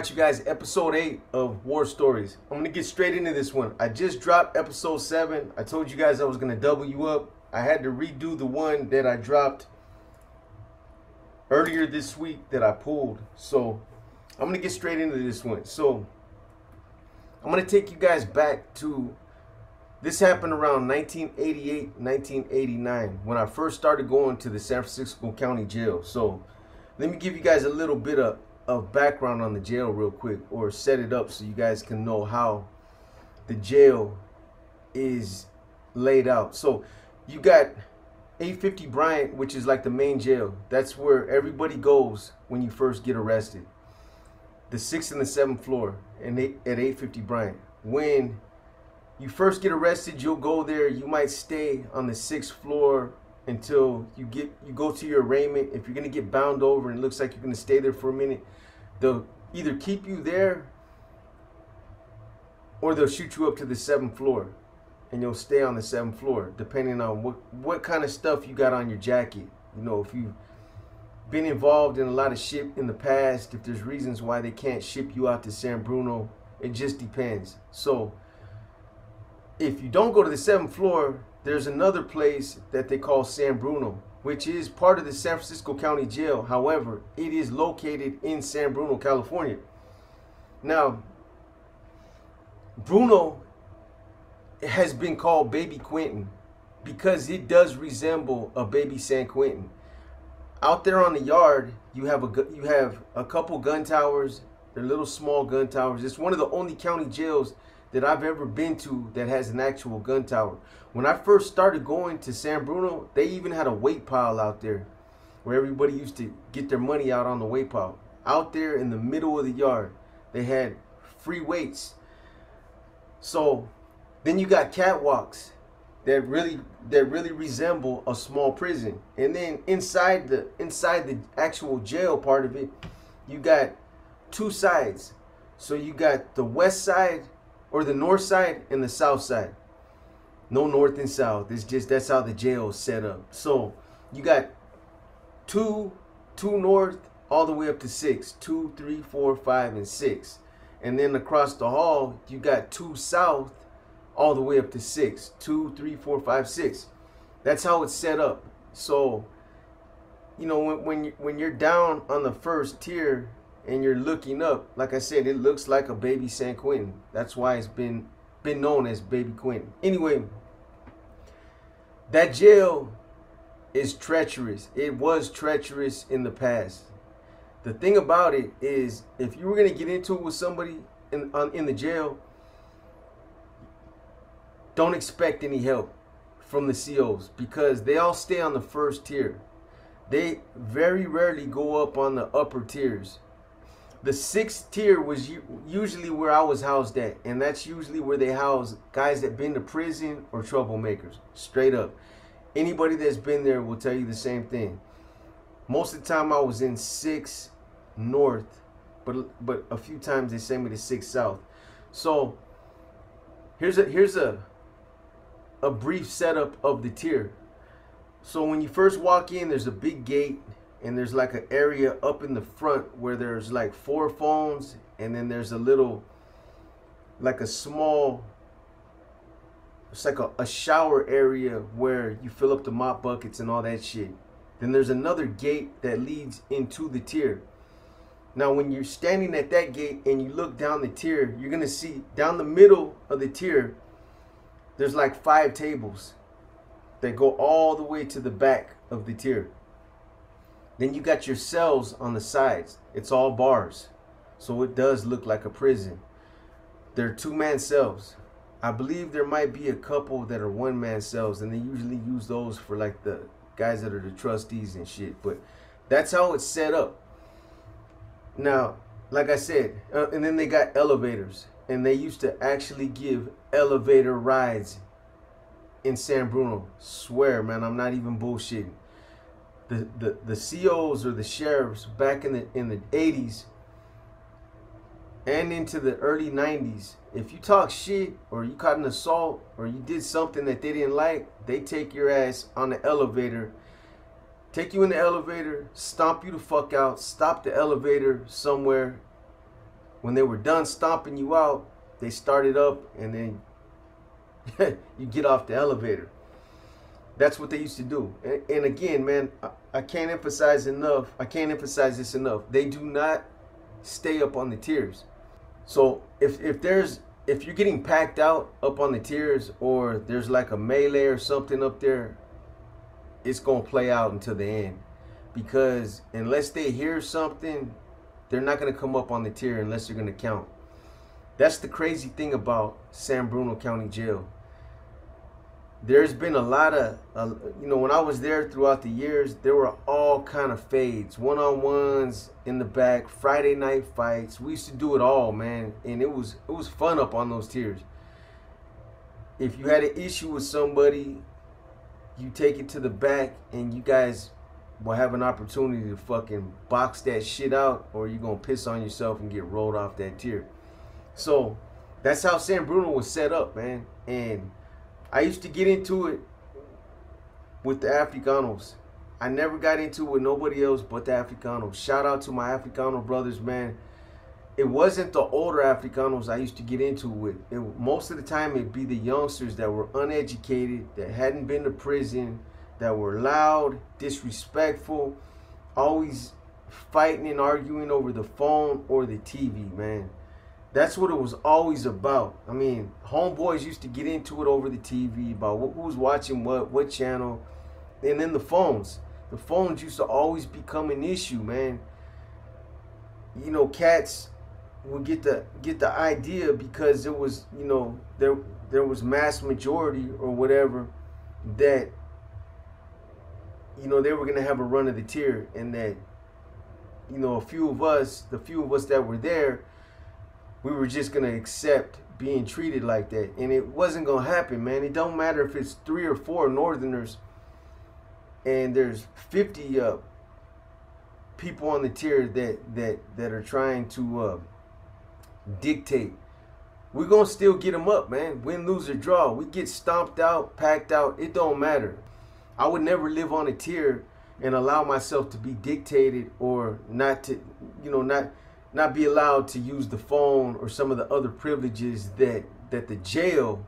brought you guys episode 8 of War Stories. I'm going to get straight into this one. I just dropped episode 7. I told you guys I was going to double you up. I had to redo the one that I dropped earlier this week that I pulled. So I'm going to get straight into this one. So I'm going to take you guys back to, this happened around 1988, 1989, when I first started going to the San Francisco County Jail. So let me give you guys a little bit of background on the jail real quick, or set it up so you guys can know how the jail is laid out. So you got 850 Bryant, which is like the main jail. That's where everybody goes when you first get arrested. The 6th and the 7th floor and at 850 Bryant. When you first get arrested, you'll go there. You might stay on the 6th floor until you go to your arraignment. If you're gonna get bound over and it looks like you're gonna stay there for a minute, they'll either keep you there or they'll shoot you up to the 7th floor and you'll stay on the 7th floor, depending on what kind of stuff you got on your jacket. You know, if you've been involved in a lot of shit in the past, if there's reasons why they can't ship you out to San Bruno, it just depends. So if you don't go to the 7th floor, there's another place that they call San Bruno, which is part of the San Francisco County Jail. However, it is located in San Bruno, California. Now, Bruno has been called Baby Quentin because it does resemble a baby San Quentin. Out there on the yard, you have a couple gun towers. They're little small gun towers. It's one of the only county jails that I've ever been to that has an actual gun tower. When I first started going to San Bruno, they even had a weight pile out there where everybody used to get their money out on the weight pile. Out there in the middle of the yard, they had free weights. So then you got catwalks that really resemble a small prison. And then inside the actual jail part of it, you got two sides. So you got the west side, or the north side, and the south side. No north and south. It's just, that's how the jail is set up. So you got two north all the way up to 6. 2, 3, 4, 5, and 6. And then across the hall, you got 2 south all the way up to 6. 2, 3, 4, 5, 6. That's how it's set up. So, you know, when you're down on the first tier and you're looking up, like I said, it looks like a baby San Quentin. That's why it's been known as Baby Quentin. Anyway, that jail is treacherous. It was treacherous in the past. The thing about it is, if you were gonna get into it with somebody in the jail, don't expect any help from the COs, because they all stay on the first tier. They very rarely go up on the upper tiers. The 6th tier was usually where I was housed at, and that's usually where they house guys that been to prison or troublemakers. Straight up. Anybody that's been there will tell you the same thing. Most of the time I was in 6 north, but a few times they sent me to 6 south. So here's a brief setup of the tier. So when you first walk in, there's a big gate, and there's like an area up in the front where there's like 4 phones, and then there's a little, like a small, it's like a shower area where you fill up the mop buckets and all that shit. Then there's another gate that leads into the tier. Now when you're standing at that gate and you look down the tier, you're gonna see down the middle of the tier, there's like 5 tables that go all the way to the back of the tier. Then you got your cells on the sides. It's all bars, so it does look like a prison. They're 2-man cells. I believe there might be a couple that are 1-man cells, and they usually use those for like the guys that are the trustees and shit. But that's how it's set up. Now, like I said, and then they got elevators, and they used to actually give elevator rides in San Bruno. Swear, man, I'm not even bullshitting. The COs or the sheriffs back in the 80s and into the early 90s, if you talk shit or you caught an assault or you did something that they didn't like, they take your ass on the elevator, take you in the elevator, stomp you the fuck out, stop the elevator somewhere, when they were done stomping you out, they started up, and then you get off the elevator. That's what they used to do. And again, man, I can't emphasize enough. I can't emphasize this enough. They do not stay up on the tiers. So if you're getting packed out up on the tiers, or there's like a melee or something up there, it's gonna play out until the end. Because unless they hear something, they're not gonna come up on the tier unless they're gonna count. That's the crazy thing about San Bruno County Jail. There's been a lot of, when I was there throughout the years, there were all kind of fades, one-on-ones in the back, Friday night fights. We used to do it all, man, and it was fun up on those tiers. If you had an issue with somebody, you take it to the back, and you guys will have an opportunity to fucking box that shit out, or you're gonna piss on yourself and get rolled off that tier. So that's how San Bruno was set up, man. And I used to get into it with the Africanos. I never got into it with nobody else but the Africanos. Shout out to my Africano brothers, man. It wasn't the older Africanos I used to get into it with. Most of the time, it'd be the youngsters that were uneducated, that hadn't been to prison, that were loud, disrespectful, always fighting and arguing over the phone or the TV, man. That's what it was always about. I mean, homeboys used to get into it over the TV about who was watching what channel. And then the phones. The phones used to always become an issue, man. You know, cats would get the idea because it was, there was mass majority or whatever that, they were going to have a run of the tier, and that, the few of us that were there, we were just going to accept being treated like that. And it wasn't going to happen, man. It don't matter if it's 3 or 4 Northerners and there's 50 people on the tier that are trying to dictate. We're going to still get them up, man. Win, lose, or draw. We get stomped out, packed out. It don't matter. I would never live on a tier and allow myself to be dictated, or not to, not be allowed to use the phone or some of the other privileges that the jail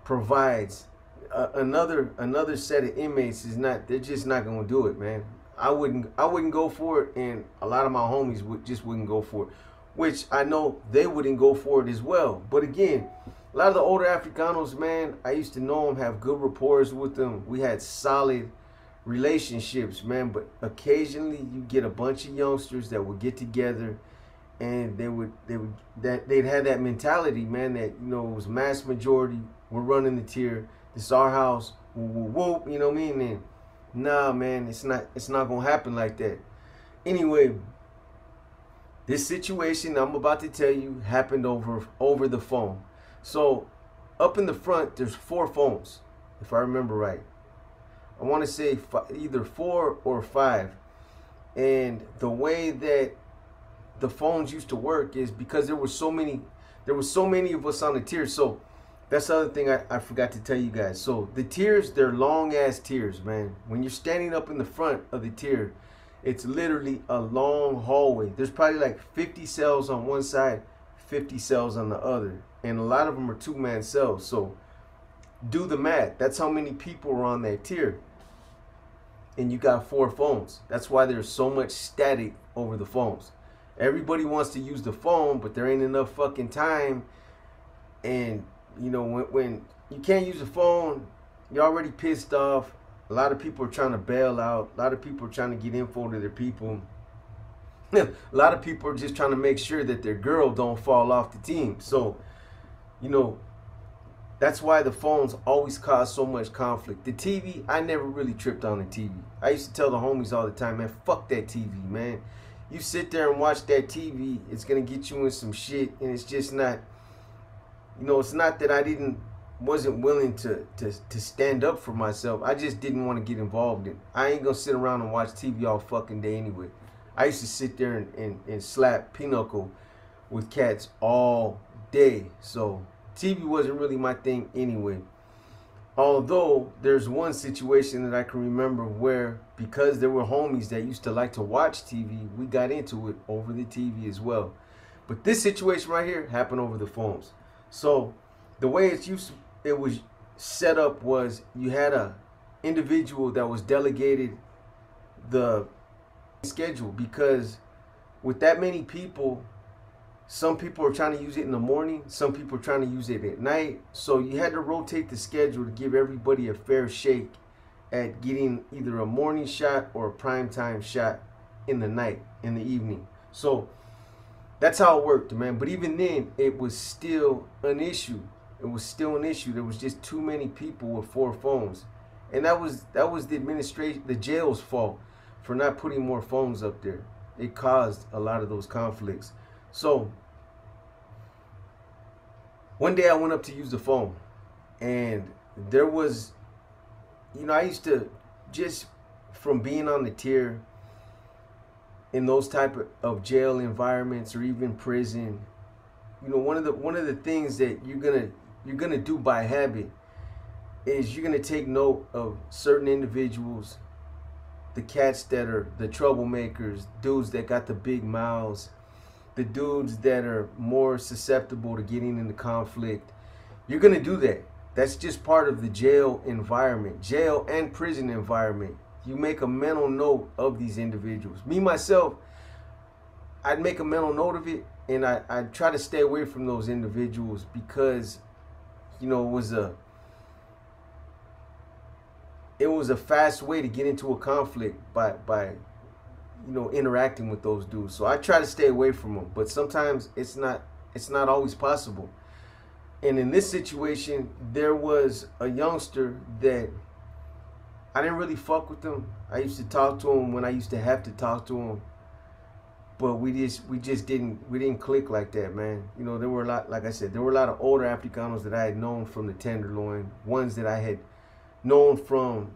provides. Another set of inmates they're just not gonna do it, man. I wouldn't go for it, and a lot of my homies wouldn't go for it, which I know they wouldn't go for it as well. But again, a lot of the older Africanos, man, I used to know them, have good rapport with them. We had solid relationships, man. But occasionally you get a bunch of youngsters that would get together, and they'd have that mentality, man, that it was mass majority. We're running the tier. This is our house. Whoop, whoop, whoop, you know what I mean? And nah, man, it's not gonna happen like that. Anyway, this situation I'm about to tell you happened over the phone. So up in the front, there's 4 phones, if I remember right. I want to say either 4 or 5. And the way that the phones used to work is because there were so many of us on the tier. So that's the other thing I forgot to tell you guys. So the tiers, they're long ass tiers, man. When you're standing up in the front of the tier, it's literally a long hallway. There's probably like 50 cells on one side, 50 cells on the other, and a lot of them are 2-man cells. So do the math. That's how many people are on that tier, and you got 4 phones. That's why there's so much static over the phones. Everybody wants to use the phone, but there ain't enough fucking time. And when you can't use the phone, you're already pissed off. A lot of people are trying to bail out. A lot of people are trying to get info to their people. A lot of people are just trying to make sure that their girl don't fall off the team. So, that's why the phones always cause so much conflict. The TV, I never really tripped on the TV. I used to tell the homies all the time, man, fuck that TV, man. You sit there and watch that TV, it's going to get you in some shit, and it's just not, it's not that I wasn't willing to stand up for myself. I just didn't want to get involved in it. I ain't going to sit around and watch TV all fucking day anyway. I used to sit there and slap pinochle with cats all day. So TV wasn't really my thing anyway. Although there's one situation that I can remember where, because there were homies that used to like to watch TV, we got into it over the TV as well. But this situation right here happened over the phones. So the way it was set up was you had a individual that was delegated the schedule, because with that many people, some people are trying to use it in the morning, some people are trying to use it at night. So you had to rotate the schedule to give everybody a fair shake at getting either a morning shot or a primetime shot in the night, in the evening. So that's how it worked, man. But even then, it was still an issue. It was still an issue. There was just too many people with 4 phones. And that was the administration, the jail's fault for not putting more phones up there. It caused a lot of those conflicts. So one day I went up to use the phone, and there was, I used to, just from being on the tier in those type of jail environments or even prison, one of the things that you're gonna do by habit is you're gonna take note of certain individuals, the cats that are the troublemakers, dudes that got the big mouths, the dudes that are more susceptible to getting into conflict. You're gonna do that. That's just part of the jail environment, jail and prison environment. You make a mental note of these individuals. Me, myself, I'd make a mental note of it, and I'd try to stay away from those individuals because, it was a fast way to get into a conflict by interacting with those dudes. So I try to stay away from them, but sometimes it's not always possible. And in this situation, there was a youngster that I didn't really fuck with him. I used to talk to him when I used to have to talk to him, but we just didn't click like that, man. There were a lot, like I said, there were a lot of older Africanos that I had known from the Tenderloin, ones that I had known from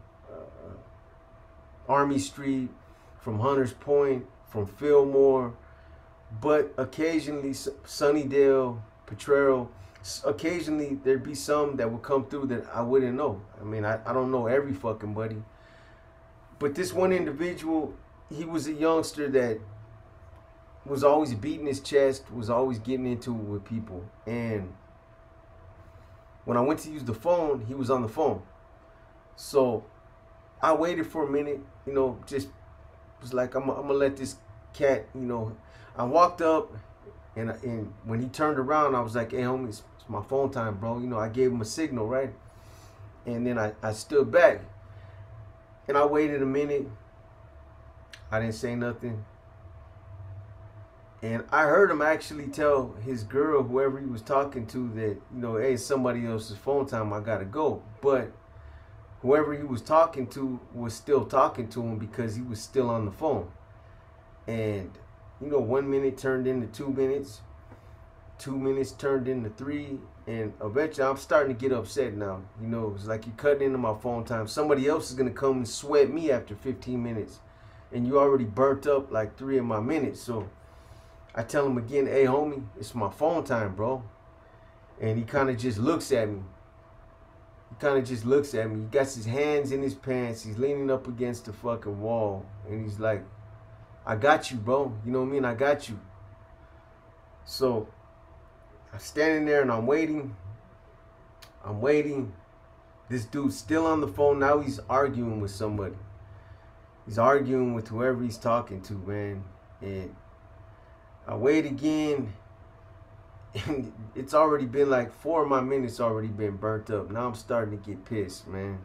Army Street, from Hunters Point, from Fillmore, but occasionally Sunnydale, Potrero, occasionally there'd be some that would come through that I wouldn't know. I mean, I don't know every fucking buddy. But this one individual, he was a youngster that was always beating his chest, was always getting into it with people. And when I went to use the phone, he was on the phone. So I waited for a minute, just was like, I'm gonna let this cat, I walked up, and when he turned around, I was like, hey, homie, it's my phone time, bro. I gave him a signal, right? And then I stood back, and I waited a minute. I didn't say nothing. And I heard him actually tell his girl, whoever he was talking to, that, hey, it's somebody else's phone time, I gotta go. But whoever he was talking to was still talking to him because he was still on the phone. And 1 minute turned into 2 minutes, 2 minutes turned into 3, and eventually I'm starting to get upset now. It's like you're cutting into my phone time. Somebody else is gonna come and sweat me after 15 minutes, and you already burnt up like 3 of my minutes. So I tell him again, hey homie, it's my phone time, bro. And he kind of just looks at me. He got his hands in his pants. He's leaning up against the fucking wall, and he's like, I got you, bro. You know what I mean? I got you. So I'm standing there and I'm waiting. This dude's still on the phone. Now he's arguing with somebody. He's arguing with whoever he's talking to, man. And I wait again. And it's already been like 4 of my minutes already been burnt up. Now I'm starting to get pissed, man.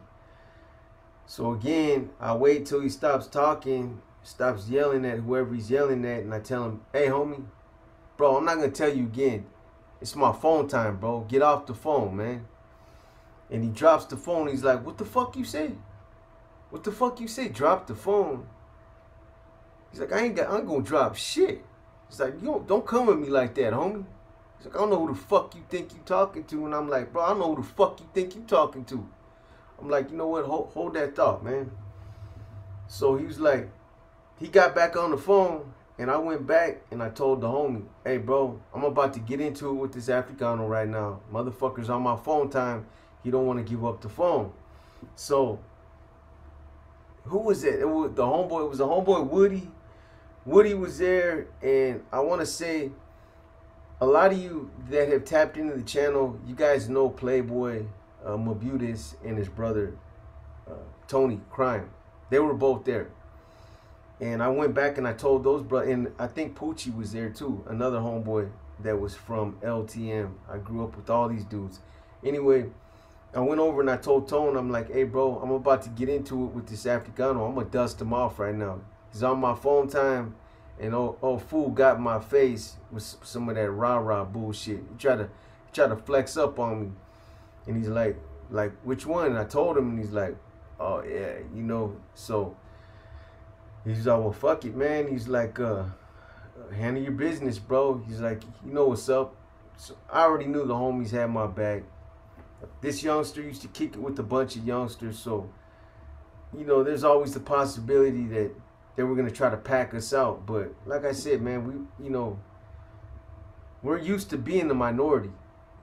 So again, I wait till he stops talking, stops yelling at whoever he's yelling at, and I tell him, hey homie, bro, I'm not gonna tell you again. It's my phone time, bro. Get off the phone, man. And he drops the phone. He's like, what the fuck you say? What the fuck you say? Drop the phone. He's like, I'm gonna drop shit. He's like, don't come at me like that, homie. He's like, I don't know who the fuck you think you talking to. And I'm like, bro, I don't know who the fuck you think you talking to. I'm like, you know what? Hold that thought, man. So he was like, he got back on the phone, and I went back and I told the homie, hey, bro, I'm about to get into it with this Africano right now. Motherfucker's on my phone time. He don't want to give up the phone. So who was it? It was the homeboy. It was the homeboy Woody. Woody was there, and I want to say a lot of you that have tapped into the channel, you guys know Playboy Mabutis and his brother Tony Crime. They were both there. And I went back and I told those brothers, and I think Poochie was there too, another homeboy that was from LTM. I grew up with all these dudes. Anyway, I went over and I told Tone, I'm like, hey bro, I'm about to get into it with this Africano. I'm gonna dust him off right now. He's on my phone time, and old fool got in my face with some of that rah-rah bullshit. He tried to flex up on me. And he's like, which one? And I told him, and he's like, oh yeah, you know. So he's like, well, fuck it, man. He's like, handle your business, bro. He's like, you know what's up. So I already knew the homies had my back. This youngster used to kick it with a bunch of youngsters, so you know, there's always the possibility that they were gonna try to pack us out. But like I said, man, we're used to being the minority.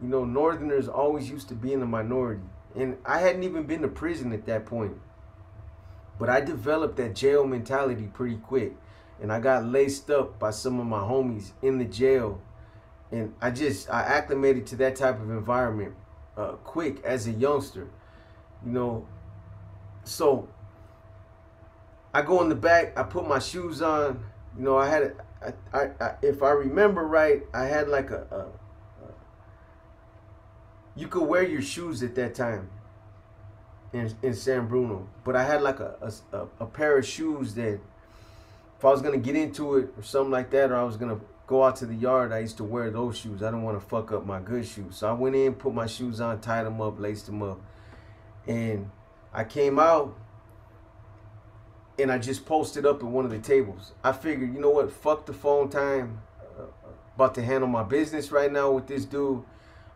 You know, Northerners always used to be in the minority. And I hadn't even been to prison at that point. But I developed that jail mentality pretty quick. And I got laced up by some of my homies in the jail. And I acclimated to that type of environment quick as a youngster. You know, so I go in the back, I put my shoes on. You know, I had, if I remember right, I had like you could wear your shoes at that time in San Bruno, but I had like a pair of shoes that if I was gonna get into it or something like that, or I was gonna go out to the yard, I used to wear those shoes. I didn't want to fuck up my good shoes, so I went in, put my shoes on, tied them up, laced them up, and I came out and I just posted up at one of the tables. I figured, you know what, fuck the phone time. About to handle my business right now with this dude.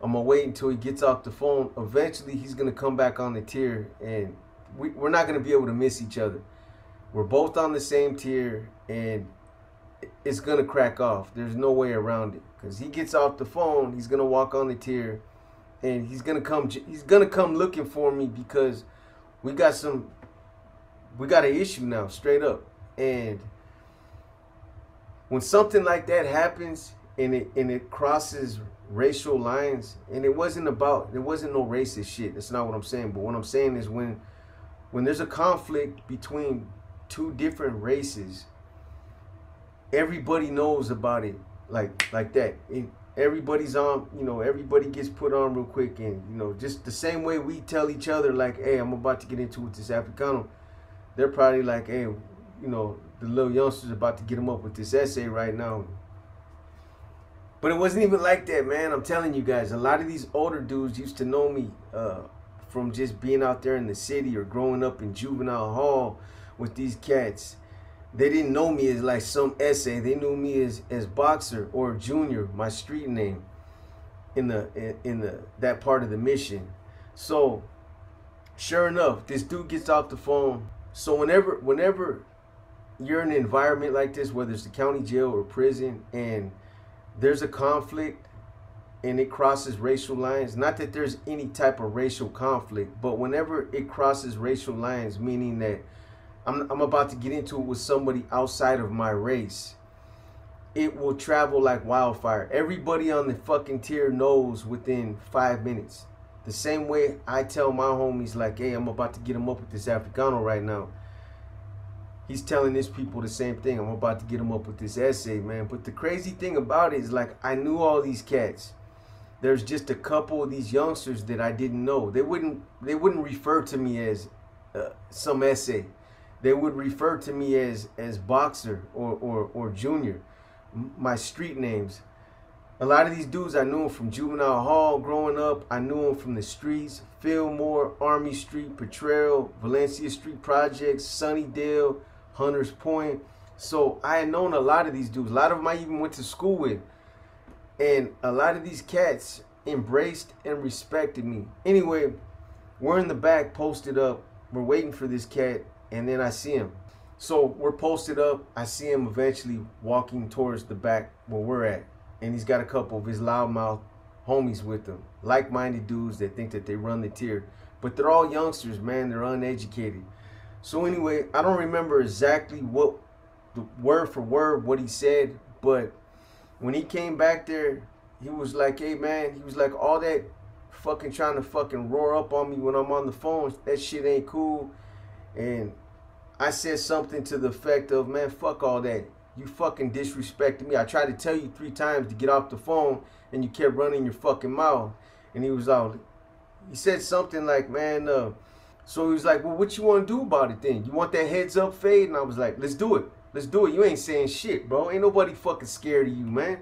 I'm gonna wait until he gets off the phone. Eventually, he's gonna come back on the tier, and we're not gonna be able to miss each other. We're both on the same tier, and it's gonna crack off. There's no way around it. Cause he gets off the phone, he's gonna walk on the tier, and he's gonna come looking for me because we got an issue now, straight up. And when something like that happens, and it crosses racial lines, and it wasn't no racist shit. That's not what I'm saying. But what I'm saying is when there's a conflict between two different races, everybody knows about it like that. Everybody's on, you know, everybody gets put on real quick, and you know, just the same way we tell each other like, hey, I'm about to get into it with this Africano, they're probably like, hey, you know, the little youngster's about to get him up with this essay right now. But it wasn't even like that, man. I'm telling you guys, a lot of these older dudes used to know me from just being out there in the city or growing up in juvenile hall with these cats. They didn't know me as like some essay. They knew me as Boxer or Junior, my street name in that part of the mission. So sure enough, this dude gets off the phone. So whenever you're in an environment like this, whether it's the county jail or prison, and there's a conflict and it crosses racial lines, not that there's any type of racial conflict, but whenever it crosses racial lines, meaning that I'm about to get into it with somebody outside of my race, it will travel like wildfire. Everybody on the fucking tier knows within 5 minutes. The same way I tell my homies like, hey, I'm about to get him up with this Africano right now. He's telling his people the same thing. I'm about to get him up with this essay, man. But the crazy thing about it is, like, I knew all these cats. There's just a couple of these youngsters that I didn't know. They wouldn't refer to me as some essay. They would refer to me as Boxer or Junior, my street names. A lot of these dudes, I knew them from juvenile hall growing up. I knew them from the streets, Fillmore, Army Street, Potrero, Valencia Street Projects, Sunnydale, Hunters Point. So I had known a lot of these dudes. A lot of them I even went to school with. And a lot of these cats embraced and respected me. Anyway, we're in the back posted up. We're waiting for this cat, and then I see him. So we're posted up. I see him eventually walking towards the back where we're at. And he's got a couple of his loudmouth homies with him. Like-minded dudes that think that they run the tier. But they're all youngsters, man. They're uneducated. So anyway, I don't remember exactly what, the word for word, what he said. But when he came back there, he was like, hey man, he was like, all that fucking trying to fucking roar up on me when I'm on the phone, that shit ain't cool. And I said something to the effect of, man, fuck all that. You fucking disrespected me. I tried to tell you 3 times to get off the phone and you kept running your fucking mouth. And he was out. He said something like, man, so he was like, well, what you want to do about it then? You want that heads up fade? And I was like, let's do it. Let's do it. You ain't saying shit, bro. Ain't nobody fucking scared of you, man.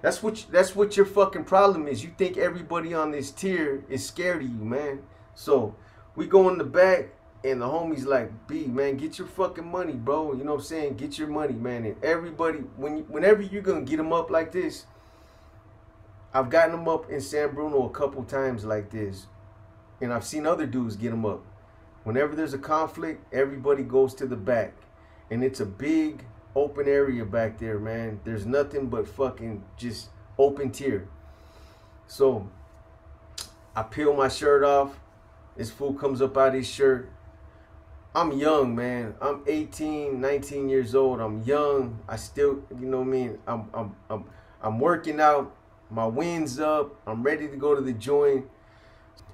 That's what your fucking problem is. You think everybody on this tier is scared of you, man. So we go in the back and the homie's like, B, man, get your fucking money, bro. You know what I'm saying? Get your money, man. And everybody, whenever you're going to get them up like this, I've gotten them up in San Bruno a couple times like this. And I've seen other dudes get them up. Whenever there's a conflict, everybody goes to the back. And it's a big open area back there, man. There's nothing but fucking just open tier. So I peel my shirt off. This fool comes up out of his shirt. I'm young, man. I'm 18, 19 years old. I'm young. I still, you know what I mean? I'm working out. My wind's up. I'm ready to go to the joint.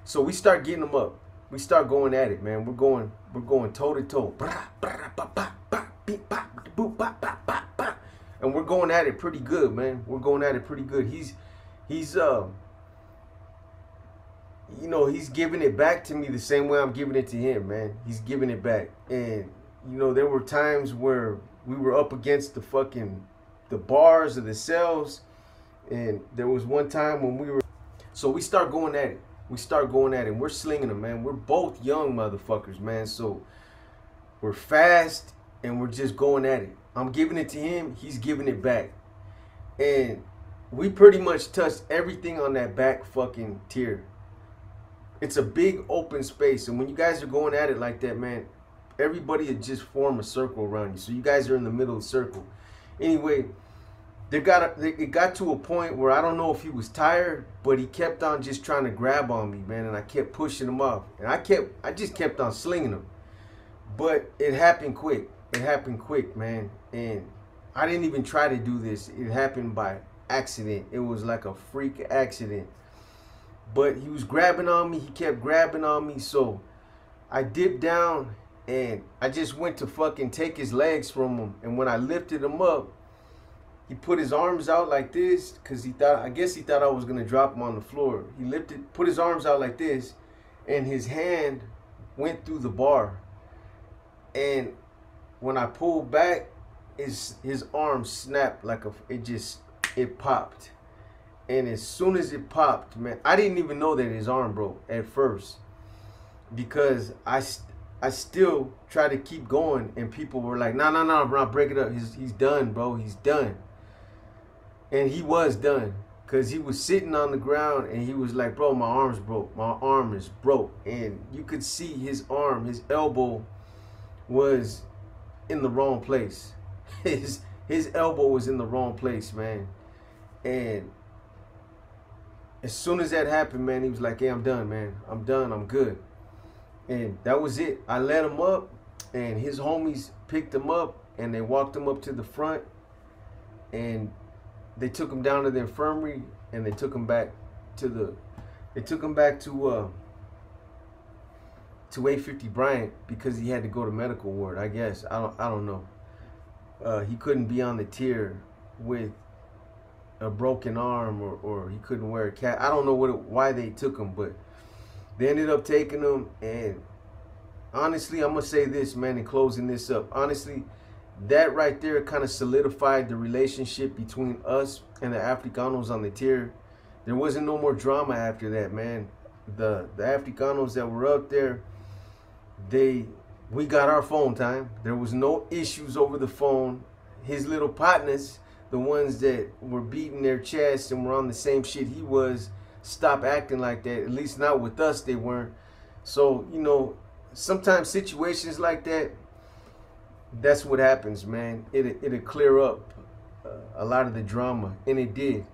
So we start getting them up. We start going at it, man. We're going toe to toe. And we're going at it pretty good, man. We're going at it pretty good. He's you know, he's giving it back to me the same way I'm giving it to him, man. He's giving it back. And, you know, there were times where we were up against the bars or the cells. And there was one time when so we start going at it. We start going at it. And we're slinging them, man. We're both young motherfuckers, man. So we're fast and we're just going at it. I'm giving it to him. He's giving it back. And we pretty much touched everything on that back fucking tier. It's a big open space, and when you guys are going at it like that, man, everybody would just form a circle around you. So you guys are in the middle of the circle. Anyway, it got to a point where I don't know if he was tired, but he kept on just trying to grab on me, man, and I kept pushing him off. And I just kept on slinging him. But it happened quick. It happened quick, man. And I didn't even try to do this. It happened by accident. It was like a freak accident. But he was grabbing on me. He kept grabbing on me. So I dipped down and I just went to fucking take his legs from him. And when I lifted him up, he put his arms out like this because I guess he thought I was going to drop him on the floor. He put his arms out like this, and his hand went through the bar. And when I pulled back, his arm snapped like it popped. And as soon as it popped, man, I didn't even know that his arm broke at first, because I still tried to keep going, and people were like, no, bro, break it up. He's done, bro. He's done. And he was done, because he was sitting on the ground, and he was like, bro, my arm's broke. My arm is broke. And you could see his arm, his elbow was in the wrong place. His elbow was in the wrong place, man. And as soon as that happened, man, he was like, hey, I'm done, man. I'm done. I'm good. And that was it. I let him up, and his homies picked him up, and they walked him up to the front, and they took him down to the infirmary, and they took him back to 850 Bryant, because he had to go to medical ward, I guess. I don't know. He couldn't be on the tier with a broken arm, or he couldn't wear a cap. I don't know why they took him, but they ended up taking him. And honestly, I'm gonna say this, man, and closing this up, honestly, that right there kind of solidified the relationship between us and the Africanos on the tier. There wasn't no more drama after that, man. The Africanos that were up there, we got our phone time. There was no issues over the phone. His little partners, the ones that were beating their chests and were on the same shit he was, stop acting like that. At least not with us, they weren't. So, you know, sometimes situations like that, that's what happens, man. It'll clear up a lot of the drama, and it did.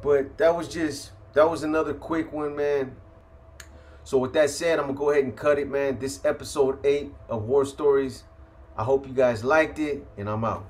But that was another quick one, man. So with that said, I'm gonna go ahead and cut it, man. This episode 8 of War Stories. I hope you guys liked it, and I'm out.